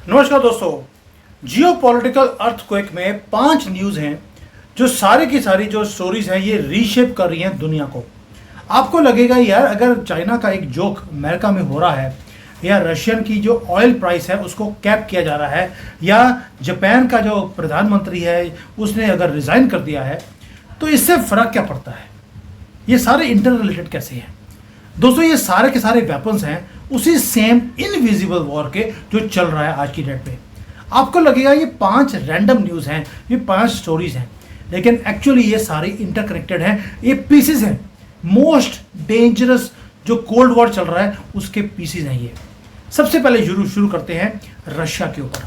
नमस्कार दोस्तों। Geopolitical earthquake में 5 न्यूज़ हैं जो सारी की सारी जो स्टोरीज हैं ये रीशेप कर रही हैं दुनिया को। आपको लगेगा यार अगर चाइना का एक जोक अमेरिका में हो रहा है या रशियन की जो ऑयल प्राइस है उसको कैप किया जा रहा है या जापान का जो प्रधानमंत्री है उसने अगर रिज़ाइन कर दिया है तो इससे फ़र्क क्या पड़ता है। ये सारे इंटर रिलेटेड कैसे हैं दोस्तों। ये सारे के सारे वेपन्स हैं उसी सेम इनविजिबल वॉर के जो चल रहा है आज की डेट पे। आपको लगेगा ये 5 रैंडम न्यूज़ हैं, ये 5 स्टोरीज हैं, लेकिन एक्चुअली ये सारे इंटरकनेक्टेड हैं। ये पीसेस हैं, मोस्ट डेंजरस जो कोल्ड वॉर चल रहा है उसके पीसेस हैं ये। सबसे पहले शुरू करते हैं रशिया के ऊपर।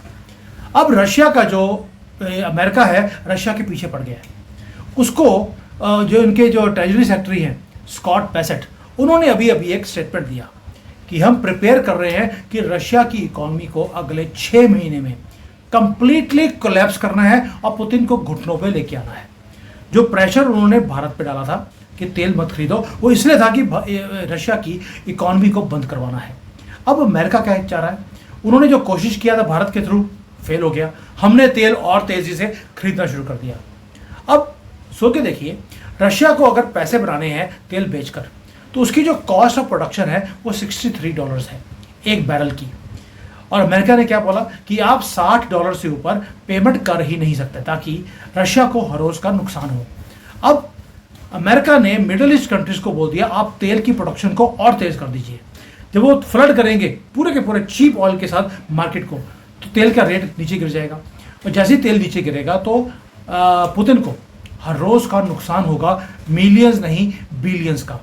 अब रशिया का जो अमेरिका है रशिया के पीछे पड़ गया है। उसको जो इनके जो ट्रेजरी सेक्रेटरी हैं स्कॉट बेसेट, उन्होंने अभी एक स्टेटमेंट दिया कि हम प्रिपेयर कर रहे हैं कि रशिया की इकोनॉमी को अगले 6 महीने में कंप्लीटली कोलैप्स करना है और पुतिन को घुटनों पे लेके आना है। जो प्रेशर उन्होंने भारत पे डाला था कि तेल मत खरीदो, वो इसलिए था कि रशिया की इकोनॉमी को बंद करवाना है। अब अमेरिका क्या चाह रहा है, उन्होंने जो कोशिश किया था भारत के थ्रू फेल हो गया, हमने तेल और तेजी से खरीदना शुरू कर दिया। अब सोच के देखिए, रशिया को अगर पैसे बनाने हैं तेल बेचकर तो उसकी जो कॉस्ट ऑफ प्रोडक्शन है वो $63 है एक बैरल की। और अमेरिका ने क्या बोला कि आप $60 से ऊपर पेमेंट कर ही नहीं सकते ताकि रशिया को हर रोज का नुकसान हो। अब अमेरिका ने मिडिल ईस्ट कंट्रीज को बोल दिया आप तेल की प्रोडक्शन को और तेज कर दीजिए। जब वो फ्लड करेंगे पूरे के पूरे चीप ऑयल के साथ मार्केट को तो तेल का रेट नीचे गिर जाएगा, और जैसे ही तेल नीचे गिरेगा तो पुतिन को हर रोज का नुकसान होगा, मिलियंस नहीं बिलियंस का।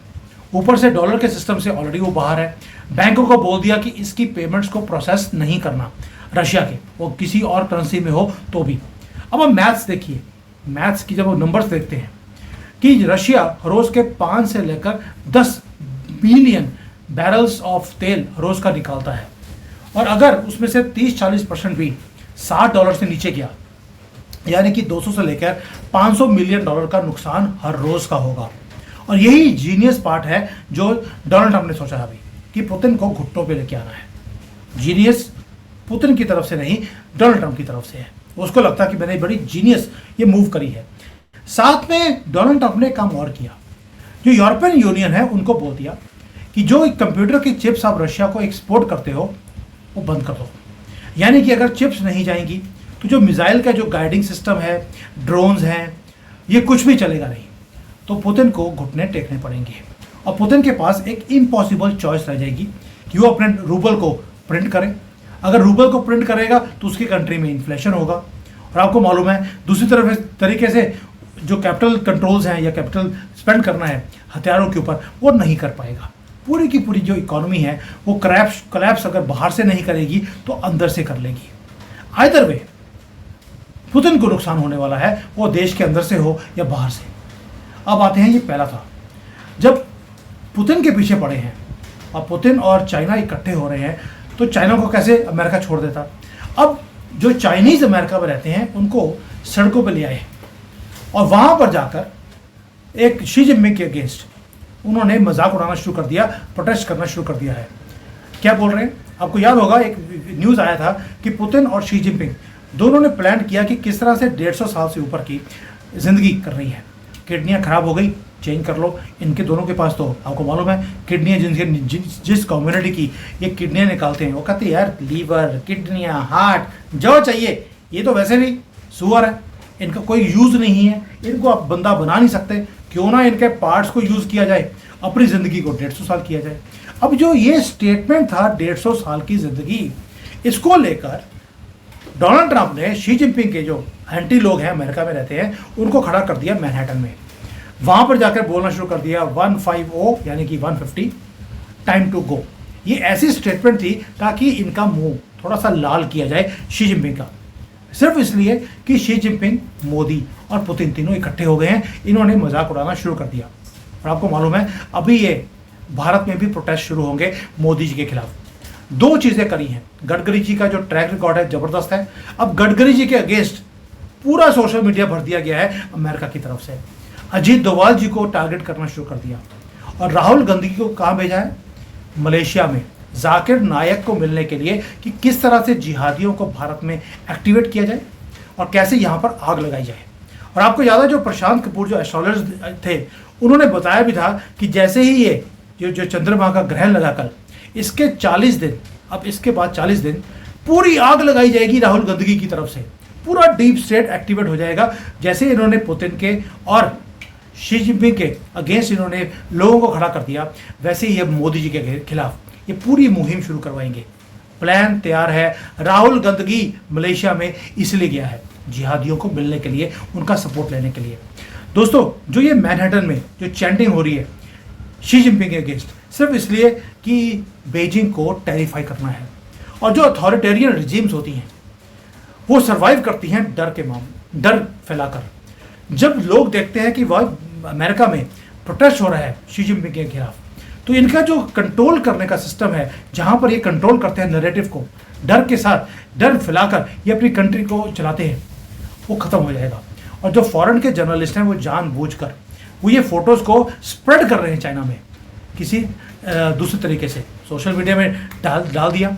ऊपर से डॉलर के सिस्टम से ऑलरेडी वो बाहर है। बैंकों को बोल दिया कि इसकी पेमेंट्स को प्रोसेस नहीं करना रशिया के, वो किसी और करेंसी में हो तो भी। अब हम मैथ्स देखिए, मैथ्स की जब वो नंबर्स देखते हैं कि रशिया रोज के 5 से लेकर 10 बिलियन बैरल्स ऑफ तेल रोज का निकालता है, और अगर उसमें से 30-40% भी $60 से नीचे गया यानी कि 200 से लेकर $500 मिलियन का नुकसान हर रोज का होगा। और यही जीनियस पार्ट है जो डोनाल्ड ट्रंप ने सोचा अभी कि पुतिन को घुटनों पे लेके आना है। जीनियस पुतिन की तरफ से नहीं, डोनाल्ड ट्रंप की तरफ से है। उसको लगता है कि मैंने बड़ी जीनियस ये मूव करी है। साथ में डोनाल्ड ट्रंप ने काम और किया, जो यूरोपियन यूनियन है उनको बोल दिया कि जो कंप्यूटर की चिप्स आप रशिया को एक्सपोर्ट करते हो वो बंद कर दो। यानी कि अगर चिप्स नहीं जाएंगी तो जो मिसाइल का जो गाइडिंग सिस्टम है, ड्रोन्स हैं, ये कुछ भी चलेगा नहीं। तो पुतिन को घुटने टेकने पड़ेंगे और पुतिन के पास एक इम्पॉसिबल चॉइस रह जाएगी कि वो अपने रूबल को प्रिंट करे। अगर रूबल को प्रिंट करेगा तो उसकी कंट्री में इन्फ्लेशन होगा, और आपको मालूम है दूसरी तरफ इस तरीके से जो कैपिटल कंट्रोल्स हैं या कैपिटल स्पेंड करना है हथियारों के ऊपर वो नहीं कर पाएगा। पूरी की पूरी जो इकोनॉमी है वो कोलैप्स अगर बाहर से नहीं करेगी तो अंदर से कर लेगी। आइदर वे पुतिन को नुकसान होने वाला है, वो देश के अंदर से हो या बाहर से। अब आते हैं, ये पहला था जब पुतिन के पीछे पड़े हैं और पुतिन और चाइना इकट्ठे हो रहे हैं तो चाइना को कैसे अमेरिका छोड़ देता। अब जो चाइनीज अमेरिका में रहते हैं उनको सड़कों पर ले आए और वहां पर जाकर एक शी जिनपिंग के अगेंस्ट उन्होंने मजाक उड़ाना शुरू कर दिया, प्रोटेस्ट करना शुरू कर दिया है। क्या बोल रहे हैं, आपको याद होगा एक न्यूज़ आया था कि पुतिन और शी जिनपिंग दोनों ने प्लान किया कि किस तरह से 150 साल से ऊपर की जिंदगी कर रही है। किडनियाँ खराब हो गई, चेंज कर लो। इनके दोनों के पास तो आपको मालूम है किडनियाँ जिस कम्युनिटी की ये किडनियाँ निकालते हैं वो कहते हैं यार लीवर, किडनियाँ, हार्ट जो चाहिए, ये तो वैसे भी सुअर है, इनका कोई यूज़ नहीं है, इनको आप बंदा बना नहीं सकते, क्यों ना इनके पार्ट्स को यूज़ किया जाए, अपनी ज़िंदगी को 150 साल किया जाए। अब जो ये स्टेटमेंट था 150 साल की ज़िंदगी, इसको लेकर डोनाल्ड ट्रंप ने शी जिनपिंग के जो एंटी लोग हैं अमेरिका में रहते हैं उनको खड़ा कर दिया मैनहट्टन में। वहां पर जाकर बोलना शुरू कर दिया 150 यानी कि 150 टाइम टू गो। ये ऐसी स्टेटमेंट थी ताकि इनका मुंह थोड़ा सा लाल किया जाए शी जिनपिंग का, सिर्फ इसलिए कि शी जिनपिंग, मोदी और पुतिन तीनों इकट्ठे हो गए हैं, इन्होंने मजाक उड़ाना शुरू कर दिया। और आपको मालूम है अभी ये भारत में भी प्रोटेस्ट शुरू होंगे मोदी जी के खिलाफ। 2 चीज़ें करी हैं, गडकरी जी का जो ट्रैक रिकॉर्ड है ज़बरदस्त है। अब गडकरी जी के अगेंस्ट पूरा सोशल मीडिया भर दिया गया है अमेरिका की तरफ से। अजीत डोभाल जी को टारगेट करना शुरू कर दिया, और राहुल गांधी को कहाँ भेजा है, मलेशिया में जाकिर नायक को मिलने के लिए कि किस तरह से जिहादियों को भारत में एक्टिवेट किया जाए और कैसे यहाँ पर आग लगाई जाए। और आपको याद है जो प्रशांत कपूर जो एस्ट्रोलॉजर थे उन्होंने बताया भी था कि जैसे ही ये जो चंद्रमा का ग्रहण लगा कल, इसके 40 दिन, अब इसके बाद 40 दिन पूरी आग लगाई जाएगी राहुल गांधी की तरफ से। पूरा डीप स्टेट एक्टिवेट हो जाएगा। जैसे इन्होंने पुतिन के और शी जिनपिंग के अगेंस्ट इन्होंने लोगों को खड़ा कर दिया, वैसे ही अब मोदी जी के खिलाफ ये पूरी मुहिम शुरू करवाएंगे। प्लान तैयार है। राहुल गांधी मलेशिया में इसलिए गया है जिहादियों को मिलने के लिए, उनका सपोर्ट लेने के लिए। दोस्तों जो ये मैनहट्टन में जो चैंटिंग हो रही है शी जिनपिंग के अगेंस्ट, सिर्फ इसलिए कि बेजिंग को टेरिफाई करना है। और जो अथॉरिटेरियन रिजीम्स होती हैं वो सरवाइव करती हैं डर फैलाकर। जब लोग देखते हैं कि वह अमेरिका में प्रोटेस्ट हो रहा है शी जिनपिंग के खिलाफ, तो इनका जो कंट्रोल करने का सिस्टम है, जहां पर ये कंट्रोल करते हैं नैरेटिव को, डर के साथ डर फैलाकर ये अपनी कंट्री को चलाते हैं, वो खत्म हो जाएगा। और जो फॉरेन के जर्नलिस्ट हैं वो जानबूझकर वो ये फोटोज को स्प्रेड कर रहे हैं चाइना में किसी दूसरे तरीके से, सोशल मीडिया में डाल दिया।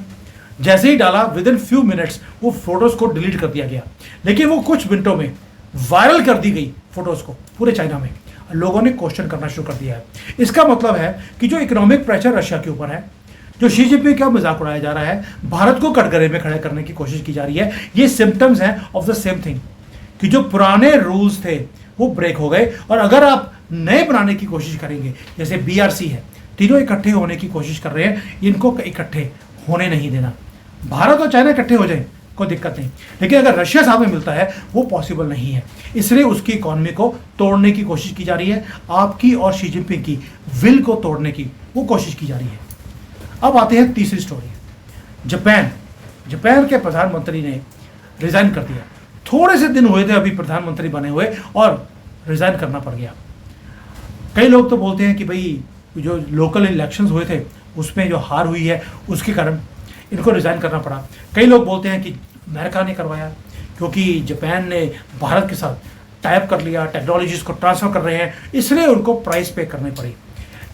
जैसे ही डाला विद इन फ्यू मिनट्स वो फोटोज को डिलीट कर दिया गया, लेकिन वो कुछ मिनटों में वायरल कर दी गई फोटोज को पूरे चाइना में। लोगों ने क्वेश्चन करना शुरू कर दिया है। इसका मतलब है कि जो इकोनॉमिक प्रेशर रशिया के ऊपर है, जो शी जिनपिंग का मजाक उड़ाया जा रहा है, भारत को कटघरे में खड़े करने की कोशिश की जा रही है, ये सिम्टम्स हैं ऑफ द सेम थिंग कि जो पुराने रूल्स थे वो ब्रेक हो गए। और अगर आप नए बनाने की कोशिश करेंगे, जैसे BRC है, तीनों इकट्ठे होने की कोशिश कर रहे हैं, इनको इकट्ठे होने नहीं देना। भारत और चाइना इकट्ठे हो जाए कोई दिक्कत नहीं, लेकिन अगर रशिया साथ में मिलता है वो पॉसिबल नहीं है। इसलिए उसकी इकॉनमी को तोड़ने की कोशिश की जा रही है, आपकी और शी जिनपिंग की विल को तोड़ने की वो कोशिश की जा रही है। अब आते हैं तीसरी स्टोरी। जापान के प्रधानमंत्री ने रिजाइन कर दिया। थोड़े से दिन हुए थे अभी प्रधानमंत्री बने हुए और रिजाइन करना पड़ गया। कई लोग तो बोलते हैं कि भाई जो लोकल इलेक्शंस हुए थे उसमें जो हार हुई है उसके कारण इनको रिजाइन करना पड़ा। कई लोग बोलते हैं कि अमेरिका ने करवाया क्योंकि जापान ने भारत के साथ टाइप कर लिया, टेक्नोलॉजीज को ट्रांसफर कर रहे हैं, इसलिए उनको प्राइस पे करनी पड़ी।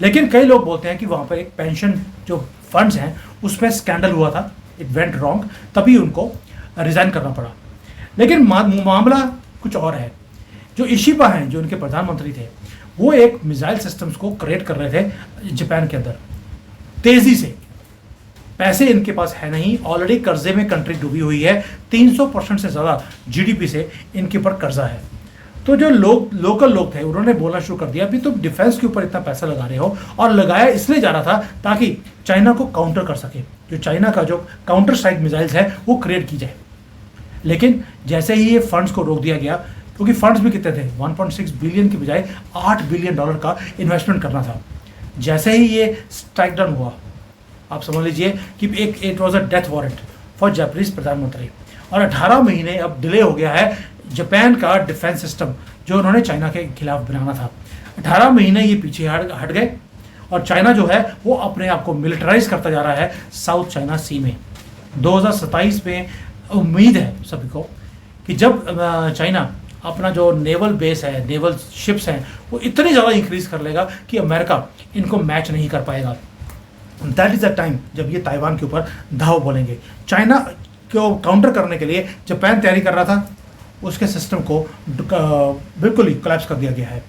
लेकिन कई लोग बोलते हैं कि वहाँ पर एक पेंशन जो फंड्स हैं उसमें स्कैंडल हुआ था, इट वेंट रॉन्ग, तभी उनको रिजाइन करना पड़ा। लेकिन मामला कुछ और है। जो इशिबा हैं, जो उनके प्रधानमंत्री थे, वो एक मिसाइल सिस्टम्स को क्रिएट कर रहे थे जापान के अंदर तेजी से। पैसे इनके पास है नहीं, ऑलरेडी कर्जे में कंट्री डूबी हुई है, 300% से ज़्यादा GDP से इनके ऊपर कर्जा है। तो जो लोकल लोग थे उन्होंने बोलना शुरू कर दिया, अभी तुम डिफेंस के ऊपर इतना पैसा लगा रहे हो, और लगाया इसलिए जा रहा था ताकि चाइना को काउंटर कर सके, जो चाइना का जो काउंटर स्ट्राइक मिसाइल्स है वो क्रिएट की जाए। लेकिन जैसे ही ये फंड्स को रोक दिया गया, क्योंकि फंड्स भी कितने थे, 1.6 बिलियन की बजाय $8 बिलियन का इन्वेस्टमेंट करना था। जैसे ही ये स्ट्राइक डाउन हुआ, आप समझ लीजिए कि it was a death warrant for Japanese प्रधानमंत्री। और 18 महीने अब डिले हो गया है जापान का डिफेंस सिस्टम जो उन्होंने चाइना के खिलाफ बनाना था। 18 महीने ये पीछे हट गए और चाइना जो है वो अपने आप को मिलिटराइज करता जा रहा है साउथ चाइना सी में। 2027 में उम्मीद है सभी को कि जब चाइना अपना जो नेवल बेस है, नेवल शिप्स हैं, वो इतनी ज़्यादा इंक्रीज कर लेगा कि अमेरिका इनको मैच नहीं कर पाएगा। दैट इज़ द टाइम जब ये ताइवान के ऊपर धाव बोलेंगे। चाइना को काउंटर करने के लिए जापान तैयारी कर रहा था, उसके सिस्टम को बिल्कुल ही कोलैप्स कर दिया गया है।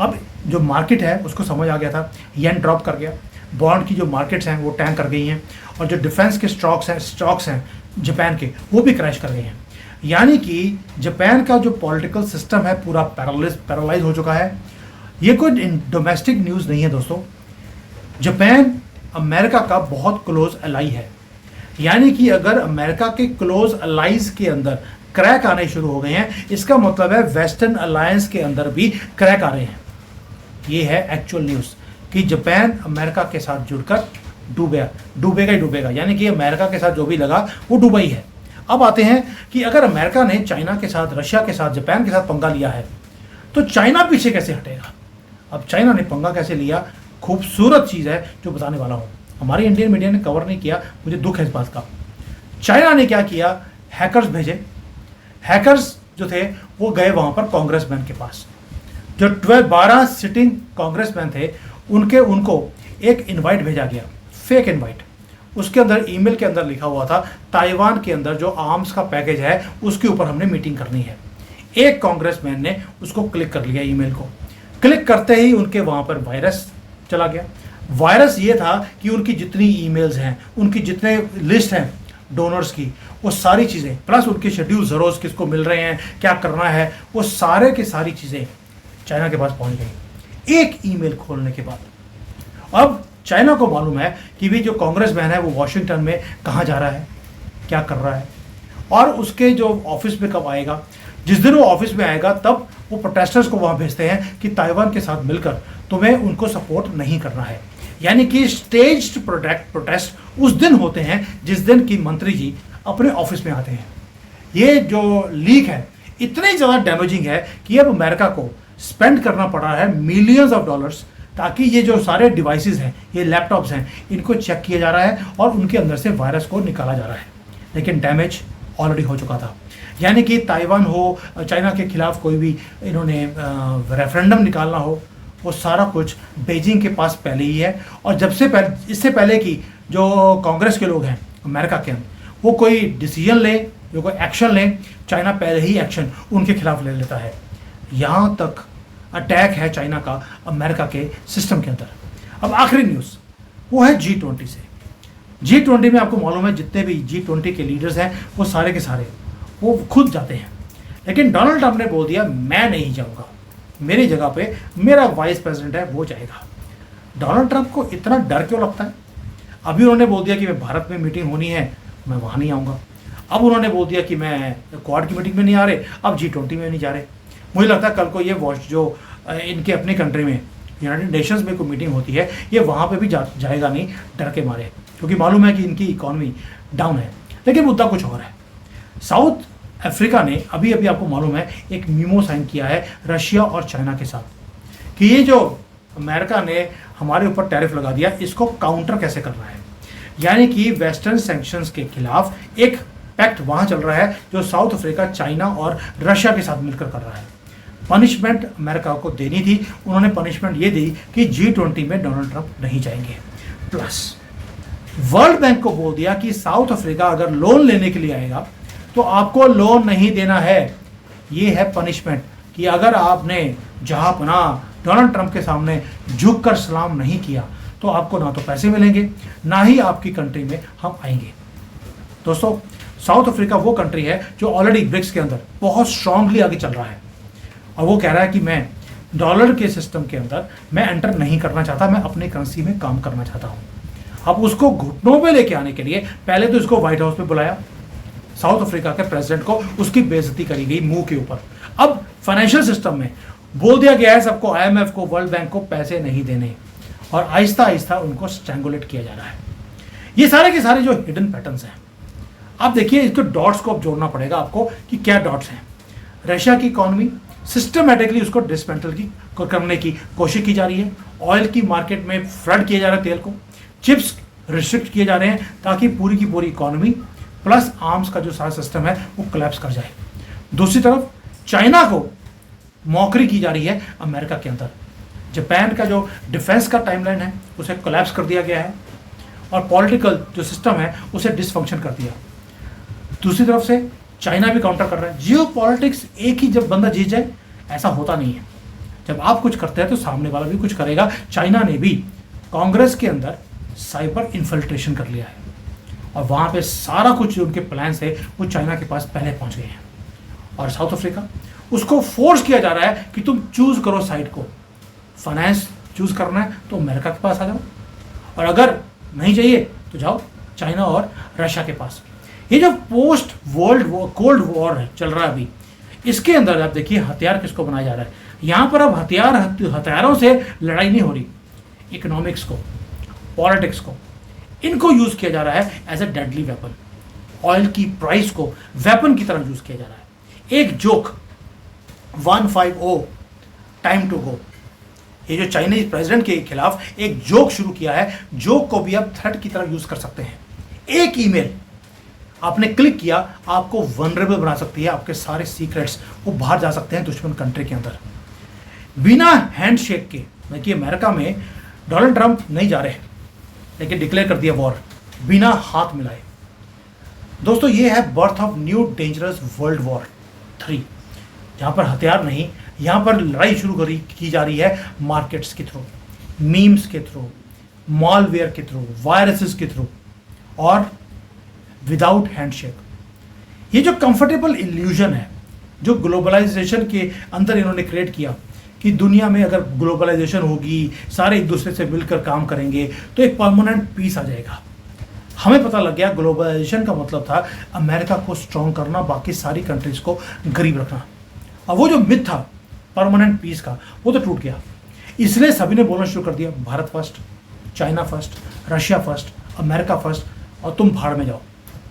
अब जो मार्केट है उसको समझ आ गया था, येन ड्रॉप कर गया, बॉन्ड की जो मार्केट्स हैं वो टैंक कर गई हैं, और जो डिफेंस के स्टॉक्स हैं जापान के वो भी क्रैश कर गए हैं। यानी कि जापान का जो पॉलिटिकल सिस्टम है पूरा पैरालाइज हो चुका है। ये कोई डोमेस्टिक न्यूज़ नहीं है दोस्तों। जापान अमेरिका का बहुत क्लोज अलाई है, यानी कि अगर अमेरिका के क्लोज अलाइज के अंदर क्रैक आने शुरू हो गए हैं, इसका मतलब है वेस्टर्न अलायंस के अंदर भी क्रैक आ रहे हैं। ये है एक्चुअल न्यूज़ कि जापान अमेरिका के साथ जुड़कर डूबेगा ही डूबेगा, यानी कि अमेरिका के साथ जो भी लगा वो डूबा ही है। अब आते हैं कि अगर अमेरिका ने चाइना के साथ, रशिया के साथ, जापान के साथ पंगा लिया है तो चाइना पीछे कैसे हटेगा। अब चाइना ने पंगा कैसे लिया, खूबसूरत चीज़ है जो बताने वाला हूँ। हमारे इंडियन मीडिया ने कवर नहीं किया, मुझे दुख है इस बात का। चाइना ने क्या किया, हैकर्स भेजे। हैकर्स जो थे वो गए वहाँ पर कांग्रेसमैन के पास, जो 12 सिटिंग कांग्रेसमैन थे उनको एक इनवाइट भेजा गया, फेक इनवाइट। उसके अंदर ईमेल के अंदर लिखा हुआ था ताइवान के अंदर जो आर्म्स का पैकेज है उसके ऊपर हमने मीटिंग करनी है। एक कांग्रेसमैन ने उसको क्लिक कर लिया, ईमेल को क्लिक करते ही उनके वहां पर वायरस चला गया। वायरस ये था कि उनकी जितनी ईमेल्स हैं, उनकी जितने लिस्ट हैं डोनर्स की, वो सारी चीज़ें प्लस उनके शेड्यूल ज़रूर किसको मिल रहे हैं, क्या करना है, वो सारे की सारी चीज़ें चाइना के पास पहुंच गई एक ईमेल खोलने के बाद। अब चाइना को मालूम है कि भी जो कांग्रेसमैन है वो वॉशिंगटन में कहाँ जा रहा है, क्या कर रहा है, और उसके जो ऑफिस में कब आएगा। जिस दिन वो ऑफिस में आएगा तब वो प्रोटेस्टर्स को वहाँ भेजते हैं कि ताइवान के साथ मिलकर तुम्हें उनको सपोर्ट नहीं करना है। यानी कि स्टेज्ड प्रोटेस्ट उस दिन होते हैं जिस दिन की मंत्री जी अपने ऑफिस में आते हैं। ये जो लीक है इतनी ज़्यादा डैमेजिंग है कि अब अमेरिका को स्पेंड करना पड़ रहा है मिलियंस ऑफ डॉलर्स, ताकि ये जो सारे डिवाइसेस हैं, ये लैपटॉप्स हैं, इनको चेक किया जा रहा है और उनके अंदर से वायरस को निकाला जा रहा है। लेकिन डैमेज ऑलरेडी हो चुका था। यानी कि ताइवान हो, चाइना के खिलाफ कोई भी इन्होंने रेफरेंडम निकालना हो, वो सारा कुछ बीजिंग के पास पहले ही है। और जब से पहले, इससे पहले कि जो कांग्रेस के लोग हैं अमेरिका के अंदर वो कोई डिसीजन ले, जो कोई एक्शन ले, चाइना पहले ही एक्शन उनके खिलाफ ले लेता है। यहाँ तक अटैक है चाइना का अमेरिका के सिस्टम के अंदर। अब आखिरी न्यूज़ वो है G20 से। G20 में आपको मालूम है जितने भी G20 के लीडर्स हैं वो सारे के सारे वो खुद जाते हैं, लेकिन डोनाल्ड ट्रंप ने बोल दिया मैं नहीं जाऊंगा, मेरी जगह पे मेरा वाइस प्रेसिडेंट है वो जाएगा। डोनाल्ड ट्रंप को इतना डर क्यों लगता है? अभी उन्होंने बोल दिया कि मैं भारत में मीटिंग होनी है, मैं वहाँ नहीं आऊँगा। अब उन्होंने बोल दिया कि मैं क्वाड की मीटिंग में नहीं आ रहे, अब G20 में नहीं जा रहे। मुझे लगता है कल को ये जो इनके अपनी कंट्री में यूनाइटेड नेशंस में कोई मीटिंग होती है ये वहाँ पे भी जाएगा नहीं, डर के मारे, क्योंकि मालूम है कि इनकी इकॉनमी डाउन है। लेकिन मुद्दा कुछ और है। साउथ अफ्रीका ने अभी अभी आपको मालूम है एक मीमो साइन किया है रशिया और चाइना के साथ कि ये जो अमेरिका ने हमारे ऊपर टैरिफ लगा दिया इसको काउंटर कैसे करना है। यानी कि वेस्टर्न सैंक्शंस के खिलाफ एक पैक्ट वहाँ चल रहा है जो साउथ अफ्रीका, चाइना और रशिया के साथ मिलकर कर रहा है। पनिशमेंट अमेरिका को देनी थी, उन्होंने पनिशमेंट ये दी कि G20 में डोनाल्ड ट्रंप नहीं जाएंगे। प्लस वर्ल्ड बैंक को बोल दिया कि साउथ अफ्रीका अगर लोन लेने के लिए आएगा तो आपको लोन नहीं देना है। ये है पनिशमेंट कि अगर आपने जहां पना डोनाल्ड ट्रंप के सामने झुककर सलाम नहीं किया तो आपको ना तो पैसे मिलेंगे, ना ही आपकी कंट्री में हम आएंगे। दोस्तों, साउथ अफ्रीका वो कंट्री है जो ऑलरेडी ब्रिक्स के अंदर बहुत स्ट्रांगली आगे चल रहा है और वो कह रहा है कि मैं डॉलर के सिस्टम के अंदर मैं एंटर नहीं करना चाहता, मैं अपनी करेंसी में काम करना चाहता हूँ। अब उसको घुटनों पे लेके आने के लिए पहले तो इसको व्हाइट हाउस पे बुलाया, साउथ अफ्रीका के प्रेसिडेंट को उसकी बेइज्जती करी गई मुंह के ऊपर। अब फाइनेंशियल सिस्टम में बोल दिया गया है सबको, IMF को, वर्ल्ड बैंक को पैसे नहीं देने और आहिस्ता आहिस्ता उनको स्ट्रैंगुलेट किया जा रहा है। ये सारे के सारे जो हिडन पैटर्न्स हैं, आप देखिए इसको डॉट्स को अब जोड़ना पड़ेगा आपको कि क्या डॉट्स हैं। रशिया की इकॉनमी सिस्टमेटिकली उसको डिसमेंटल करने की कोशिश की जा रही है। ऑयल की मार्केट में फ्लड किया जा रहा है तेल को, चिप्स रिस्ट्रिक्ट किए जा रहे हैं ताकि पूरी की पूरी इकॉनमी प्लस आर्म्स का जो सारा सिस्टम है वो कोलैप्स कर जाए। दूसरी तरफ चाइना को मौकरी की जा रही है अमेरिका के अंदर। जापान का जो डिफेंस का टाइमलाइन है उसे कोलैप्स कर दिया गया है और पॉलिटिकल जो सिस्टम है उसे डिसफंक्शन कर दिया। दूसरी तरफ से चाइना भी काउंटर कर रहा है। जियो पॉलिटिक्स एक ही जब बंदा जीत जाए ऐसा होता नहीं है, जब आप कुछ करते हैं तो सामने वाला भी कुछ करेगा। चाइना ने भी कांग्रेस के अंदर साइबर इन्फिल्ट्रेशन कर लिया है और वहाँ पे सारा कुछ जो उनके प्लान्स है वो चाइना के पास पहले पहुँच गए हैं। और साउथ अफ्रीका, उसको फोर्स किया जा रहा है कि तुम चूज करो साइड को, फाइनेंस चूज करना है तो अमेरिका के पास आ जाओ और अगर नहीं चाहिए तो जाओ चाइना और रशिया के पास। ये जो post world war, cold war चल रहा है अभी, इसके अंदर आप देखिए हथियार किसको बनाया जा रहा है। यहाँ पर अब हथियारों से लड़ाई नहीं हो रही, इकोनॉमिक्स को, पॉलिटिक्स को, इनको यूज किया जा रहा है as a deadly weapon. Oil की प्राइस को वेपन की तरह यूज किया जा रहा है। एक जोक 150 टाइम टू गो, ये जो चाइनीज प्रेसिडेंट के खिलाफ एक जोक शुरू किया है, जोक को भी आप थ्रेट की तरह यूज कर सकते हैं। एक ईमेल आपने क्लिक किया, आपको वनरेबल बना सकती है, आपके सारे सीक्रेट्स वो बाहर जा सकते हैं दुश्मन कंट्री के अंदर बिना हैंडशेक के। देखिए अमेरिका में डोनाल्ड ट्रंप नहीं जा रहे लेकिन डिक्लेयर कर दिया वॉर, बिना हाथ मिलाए। दोस्तों, ये है birth of new dangerous world war 3, जहाँ पर हथियार नहीं, यहाँ पर लड़ाई शुरू की जा रही है मार्केट्स के थ्रू, मीम्स के थ्रू, मॉलवेयर के थ्रू, वायरसेस के थ्रू और विदाउट हैंडशेक। ये जो कंफर्टेबल इल्यूजन है जो ग्लोबलाइजेशन के अंदर इन्होंने क्रिएट किया कि दुनिया में अगर ग्लोबलाइजेशन होगी, सारे एक दूसरे से मिलकर काम करेंगे तो एक परमानेंट पीस आ जाएगा। हमें पता लग गया ग्लोबलाइजेशन का मतलब था अमेरिका को स्ट्रॉन्ग करना, बाकी सारी कंट्रीज को गरीब रखना। अब वो जो मिथ था परमानेंट पीस का, वो तो टूट गया। इसलिए सभी ने बोलना शुरू कर दिया Bharat first, China first, Russia first, America first, और तुम भाड़ में जाओ।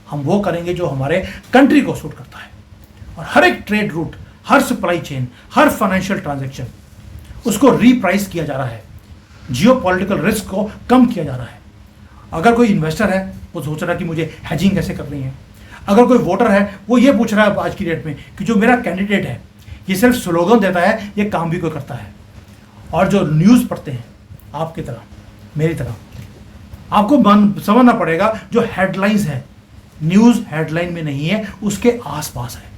हम वो करेंगे जो हमारे कंट्री को सूट करता है। और हर एक ट्रेड रूट, हर सप्लाई चेन, हर फाइनेंशियल ट्रांजैक्शन, उसको रीप्राइस किया जा रहा है, जियोपॉलिटिकल रिस्क को कम किया जा रहा है। अगर कोई इन्वेस्टर है वो सोच रहा है कि मुझे हैजिंग कैसे करनी है। अगर कोई वोटर है वो ये पूछ रहा है आज की डेट में कि जो मेरा कैंडिडेट है ये सिर्फ स्लोगन देता है, ये काम भी कोई करता है। और जो न्यूज़ पढ़ते हैं आपकी तरह, मेरी तरह, आपको समझना पड़ेगा जो हेडलाइंस है, न्यूज़ हेडलाइन में नहीं है, उसके आसपास है।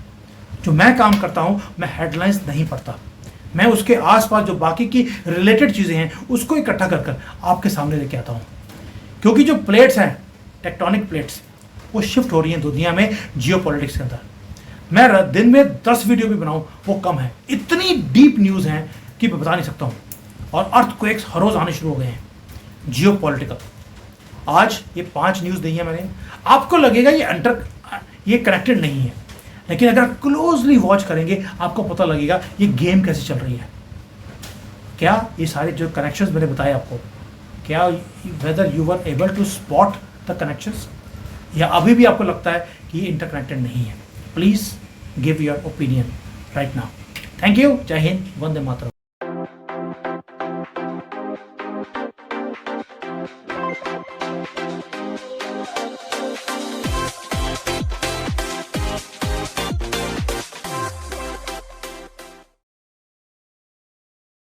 जो मैं काम करता हूं, मैं हेडलाइंस नहीं पढ़ता, मैं उसके आसपास जो बाकी की रिलेटेड चीज़ें हैं उसको इकट्ठा कर आपके सामने लेके आता हूं। क्योंकि जो प्लेट्स हैं, टेक्टोनिक प्लेट्स, वो शिफ्ट हो रही हैं दुनिया में जियोपॉलिटिक्स के अंदर। मैं दिन में 10 वीडियो भी बनाऊं वो कम है, इतनी डीप न्यूज़ हैं कि मैं बता नहीं सकता हूं। और अर्थक्वेक्स हर रोज़ आने शुरू हो गए हैं जियोपॉलिटिकल। आज ये 5 न्यूज़ दी है मैंने। आपको लगेगा ये कनेक्टेड नहीं है, लेकिन अगर क्लोजली वॉच करेंगे आपको पता लगेगा ये गेम कैसे चल रही है। क्या ये सारे जो कनेक्शंस मैंने बताए आपको, क्या whether you were able to spot the connections, या अभी भी आपको लगता है कि ये इंटरकनेक्टेड नहीं है? Please give your opinion right now. Thank you. जय हिंद, वंदे मातरम।